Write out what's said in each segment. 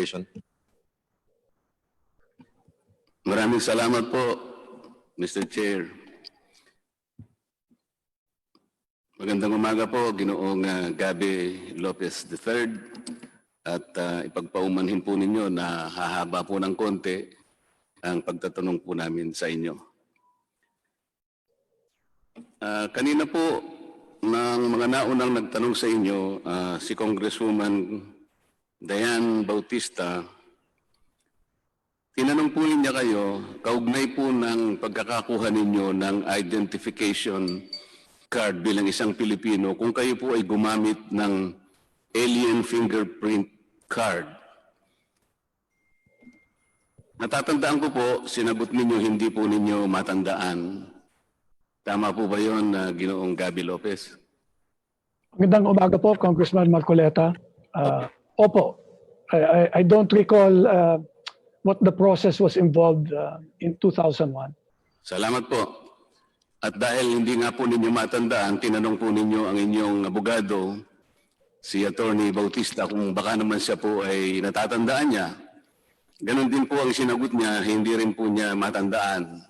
Circulation. Maraming salamat po, Mr. Chair. Magandang umaga po, Ginoong Gabi Lopez III. At ipagpaumanhin po ninyo na hahaba po ng konti ang pagtatanong po namin sa inyo. Kanina po, ng mga naunang nagtanong sa inyo, si Congresswoman Diane Bautista, tinanong po niya kayo, kaugnay po ng pagkakakuha ninyo ng identification card bilang isang Pilipino, kung kayo po ay gumamit ng alien fingerprint card. Natatandaan ko po, sinagot ninyo hindi po ninyo matandaan. Tama po ba yun, Ginoong Gabi Lopez? Magandang umaga po, Congressman Marcoleta. Opo, I don't recall what the process was involved in 2001. Salamat po. At dahil hindi nga po ninyo matandaan, tinanong po ninyo ang inyong abogado, si Attorney Bautista, kung baka naman siya po ay natatandaan niya. Ganon din po ang sinagot niya, hindi rin po niya matandaan.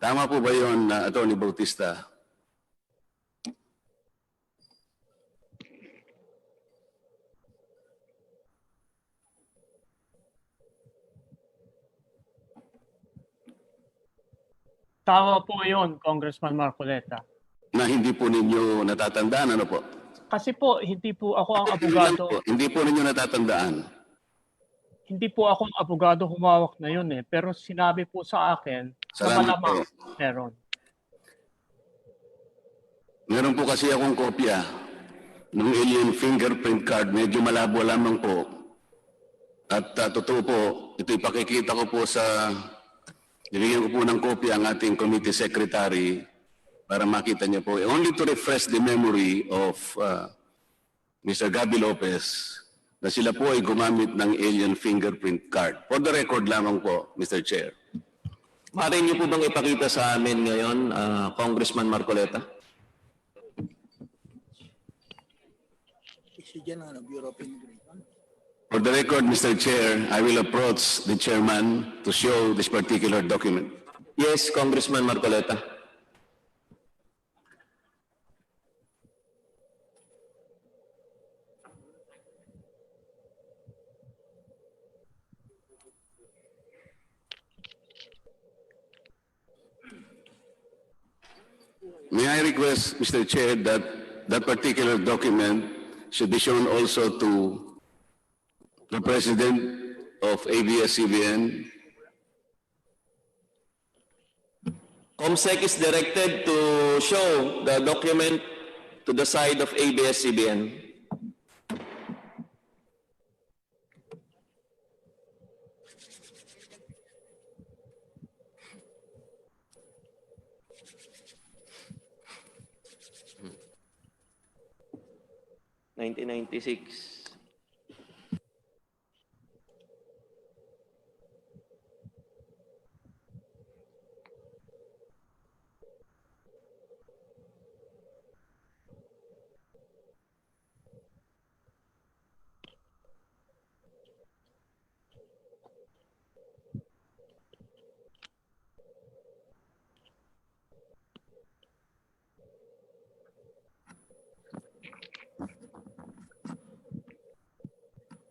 Tama po ba yun, Attorney Bautista? Tama po yun, Congressman Marcoleta. Na hindi po ninyo natatandaan, ano po? Kasi po, hindi po ako ang abogado. Hindi po ninyo natatandaan. Hindi po ako ang abogado humawak na yun eh. Pero sinabi po sa akin na malamang meron. Meron po kasi akong kopya ng alien fingerprint card. Medyo malabo lamang po. At totoo po, ito ipakikita ko po sa... Nilagyan ko po ng kopya ang ating committee secretary para makita niyo po. Only to refresh the memory of Mr. Gabi Lopez na sila po ay gumamit ng alien fingerprint card. For the record lamang po, Mr. Chair. Maaari niyo po bang ipakita sa amin ngayon, Congressman Marcoleta? Bureau of Immigration. For the record, Mr. Chair, I will approach the chairman to show this particular document. Yes, Congressman Marcoleta. May I request, Mr. Chair, that that particular document should be shown also to the President of ABS-CBN. COMSEC is directed to show the document to the side of ABS-CBN. (1996)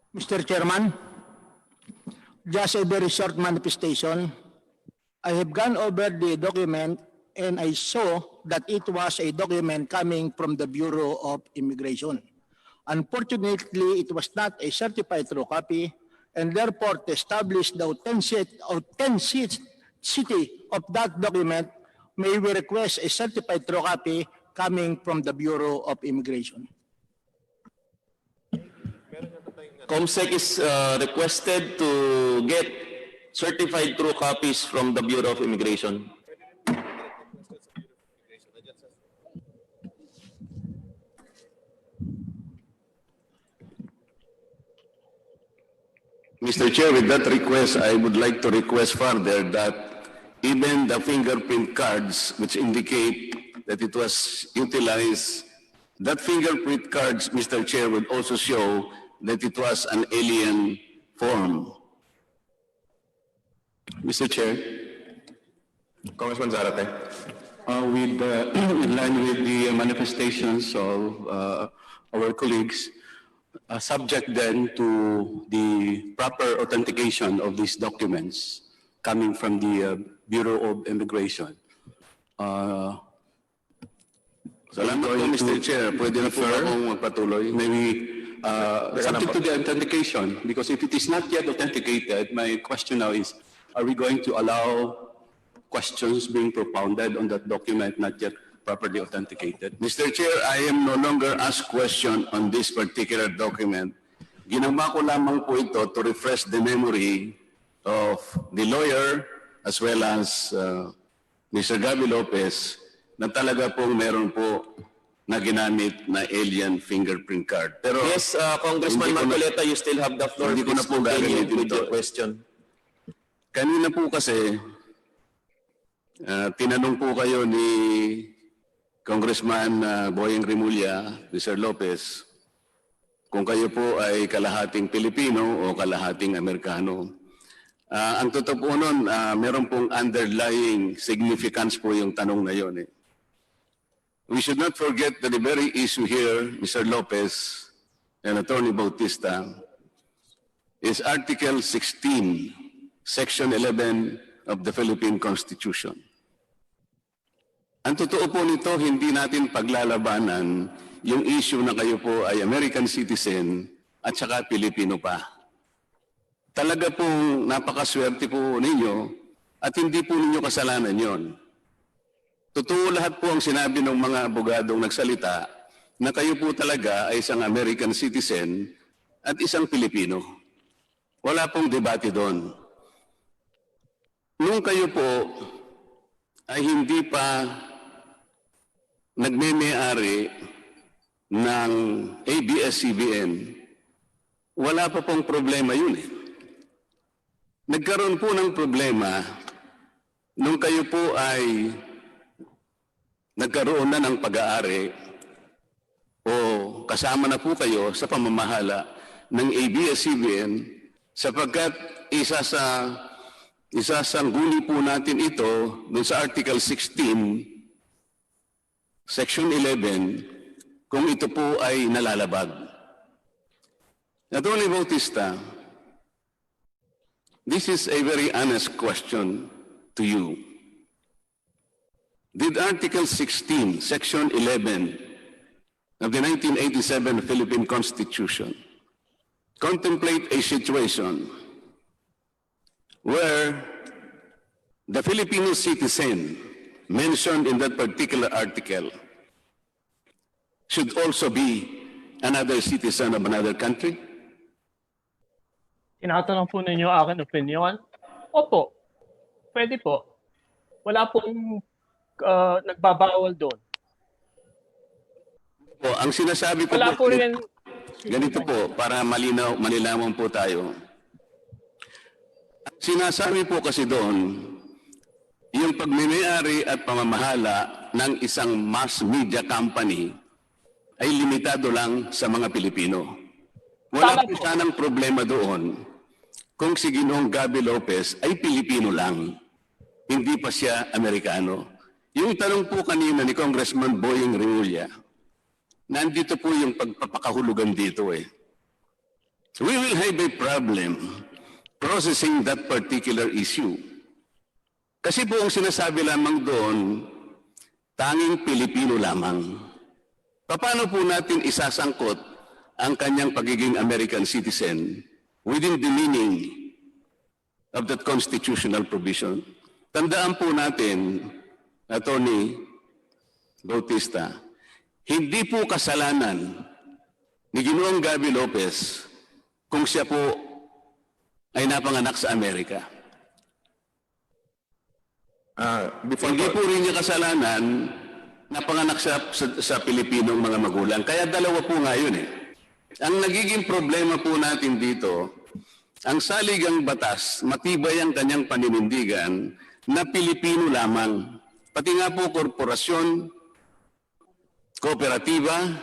Mr. Chairman, just a very short manifestation. I have gone over the document and I saw that it was a document coming from the Bureau of Immigration. Unfortunately, it was not a certified true copy, and therefore to establish the authenticity of that document, may we request a certified true copy coming from the Bureau of Immigration. COMSEC is requested to get certified true copies from the Bureau of Immigration. Mr. Chair, with that request, I would like to request further that even the fingerprint cards which indicate that it was utilized, that fingerprint cards, Mr. Chair, would also show that it was an alien form. Mr. Chair, Congressman Zarate. in line with the manifestations of our colleagues, subject then to the proper authentication of these documents coming from the Bureau of Immigration. Salamat po, going Mr. to Chair. Pwede na po refer, akong magpatuloy. Maybe Teka subject lang to po. the authentication, because if it is not yet authenticated, my question now is, are we going to allow questions being propounded on that document not yet properly authenticated? Mr. Chair, I am no longer asked question on this particular document. Ginawa ko lamang po ito to refresh the memory of the lawyer as well as Mr. Gabby Lopez na talaga pong meron po na ginamit na alien fingerprint card. Pero Yes, Congressman hindi ko na- Marcoleta, you still have the floor. Hindi ko na Please po continue gagamitin with your ito. question. kanina po kasi tinanong po kayo ni Congressman Boyeng Rimulya, Mr. Lopez, kung kayo po ay kalahating Pilipino o kalahating Amerikano. Ang totoo po nun, meron pong underlying significance po yung tanong na yun. We should not forget that the very issue here, Mr. Lopez and Attorney Bautista, is Article 16, Section 11 of the Philippine Constitution. Ang totoo po nito, hindi natin paglalabanan yung issue na kayo po ay American citizen at saka Pilipino pa. Talaga pong napakaswerte po ninyo at hindi po ninyo kasalanan yon. Totoo lahat po ang sinabi ng mga abogadong nagsalita na kayo po talaga ay isang American citizen at isang Pilipino. Wala pong debate doon. Nung kayo po ay hindi pa nagme-may-ari ng ABS-CBN, wala pa pong problema yun eh. Nagkaroon po ng problema nung kayo po ay nagkaroon na ng pag-aari o kasama na po kayo sa pamamahala ng ABS-CBN sapagkat isasangguni po natin ito dun sa Article 16, Section 11, kung ito po ay nalalabag. Attorney Bautista, this is a very honest question to you. Did Article 16, Section 11 of the 1987 Philippine Constitution contemplate a situation where the Filipino citizen mentioned in that particular article should also be another citizen of another country? Tinatanong po ninyo akin opinion? Opo, pwede po. Wala pong nagbabawal doon. Po, ang sinasabi ko Wala po rin. ganito po, para malinawan po tayo. Sinasabi po kasi doon, yung pagmimiyari at pamamahala ng isang mass media company ay limitado lang sa mga Pilipino. Wala Tama po po. sanang problema doon kung si Ginoong Gabby Lopez ay Pilipino lang, hindi pa siya Amerikano. Yung tanong po kanina ni Congressman Boyeng Rimulya, nandito po yung pagpapakahulugan dito eh. We will have a problem processing that particular issue. Kasi po ang sinasabi lamang doon, tanging Pilipino lamang. Paano po natin isasangkot ang kanyang pagiging American citizen within the meaning of that constitutional provision? Tandaan po natin, Attorney Bautista, hindi po kasalanan ni Ginoong Gabby Lopez kung siya po ay napanganak sa Amerika. Hindi po rin niya kasalanan napanganak sa Pilipinong mga magulang. Kaya dalawa po nga yun eh. Ang nagiging problema po natin dito, ang saligang batas, matibay ang kanyang paninindigan na Pilipino lamang. Pati nga po korporasyon, kooperatiba,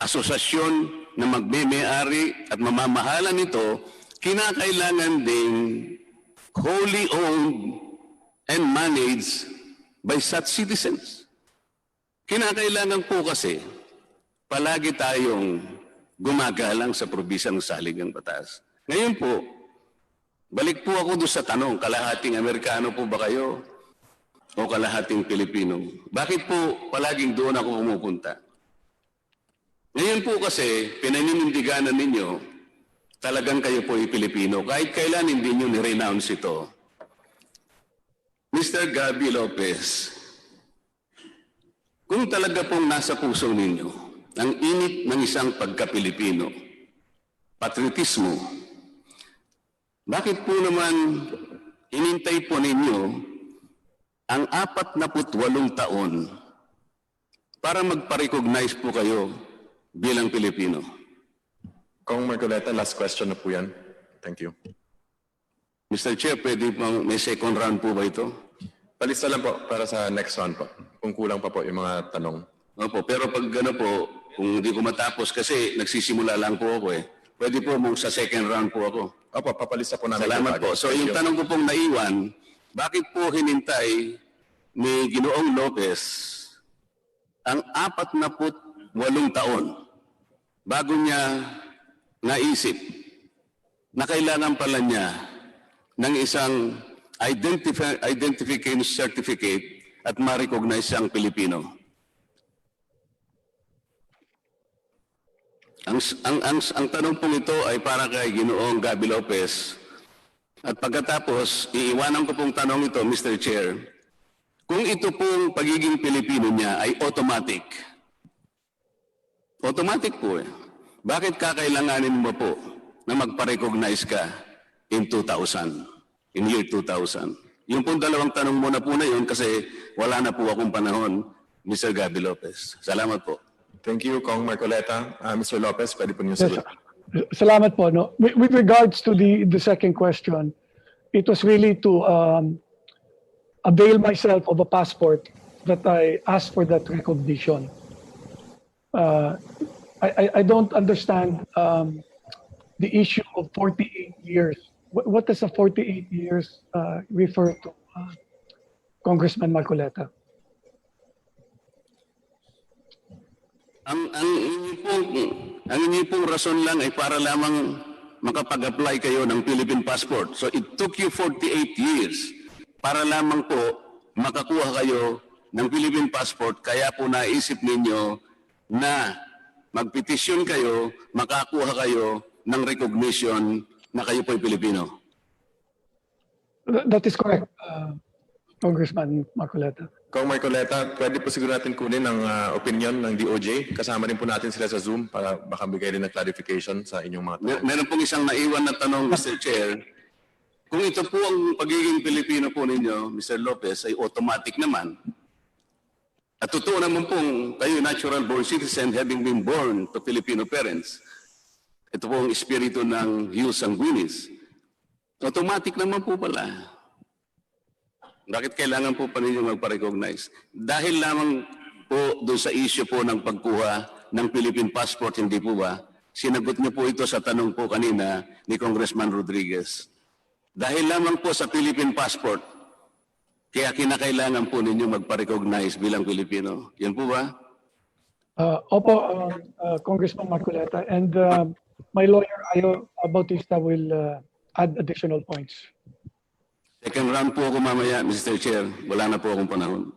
asosasyon na magme-may-ari at mamamahala nito, kinakailangan ding wholly owned and managed by such citizens. Kinakailangan po kasi palagi tayong gumagalang sa probisyang saligang batas. Ngayon po, balik po ako doon sa tanong, kalahating Amerikano po ba kayo o kalahating Pilipino? Bakit po palaging doon ako pumupunta? Ngayon po kasi, pinaninindiganan ninyo, talagang kayo po ay Pilipino. Kahit kailan hindi nyo ni-renounce ito. Mr. Gabby Lopez, kung talaga pong nasa puso ninyo ang init ng isang pagka-Pilipino, patriotismo, bakit po naman inintay po ninyo ang 48 taon para magpa-recognize po kayo bilang Pilipino? Kong Marcoleta, last question na po yan. Thank you. Mr. Chair, pwede pang may second round po ba ito? Palista lang po para sa next round po. Kung kulang pa po yung mga tanong. Opo, pero pag gano po, kung hindi ko matapos kasi nagsisimula lang po ako eh. Pwede po mong sa second round po ako. Opo, papalista po namin. Salamat po. So yung tanong ko pong naiwan, bakit po hinintay ni Ginoong Lopez ang 48 taon bago niya naisip na kailangan pala niya ng isang identification certificate at ma-recognize siyang Pilipino? Ang tanong pong ito ay para kay Ginoong Gabby Lopez. At pagkatapos, iiwanan ko pong tanong ito, Mr. Chair, kung ito pong pagiging Pilipino niya ay automatic. Automatic po eh. Bakit kakailanganin mo po na magpa-recognize ka in 2000, in year 2000? Yung pong dalawang tanong muna po na yun kasi wala na po akong panahon, Mr. Gabby Lopez. Salamat po. Thank you, Kong Marcoleta. Mr. Lopez, pwede po niyo Yes, sagot. salamat po. No? With regards to the second question, it was really to avail myself of a passport that I asked for that recognition. I don't understand the issue of 48 years. What does a 48 years refer to, Congressman Marcoleta? Ang inyo pong rason lang ay para lamang makapag-apply kayo ng Philippine passport. So it took you 48 years para lamang po makakuha kayo ng Philippine passport. Kaya po naisip ninyo na magpetisyon kayo, makakuha kayo ng recognition na kayo po'y Pilipino. That is correct, Congressman Marcoleta. Kong Marcoleta, pwede po siguro natin kunin ang opinion ng DOJ. Kasama rin po natin sila sa Zoom para baka bigay rin ng clarification sa inyong mga tanong. Meron pong isang naiwan na tanong, Mr. Chair. Kung ito po ang pagiging Pilipino po ninyo, Mr. Lopez, ay automatic naman. At totoo naman pong kayo natural born citizen having been born to Filipino parents. Ito po ang espiritu ng Jus Sanguinis. Automatic naman po pala. Bakit kailangan po pa ninyo magpa-recognize? Dahil lamang po doon sa issue po ng pagkuha ng Philippine passport, hindi po ba? Sinagot niyo po ito sa tanong po kanina ni Congressman Rodriguez. Dahil lamang po sa Philippine passport, kaya kinakailangan po ninyo magpa-recognize bilang Pilipino. Yan po ba? Opo, Congressman Marcoleta, and my lawyer, Ayo Bautista, will add additional points. Second round po ako mamaya, Mr. Chair. Wala na po akong panahon.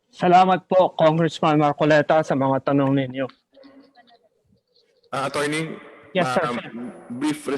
Salamat po, Congressman Marcoleta, sa mga tanong ninyo. Attorney, Yes, sir. brief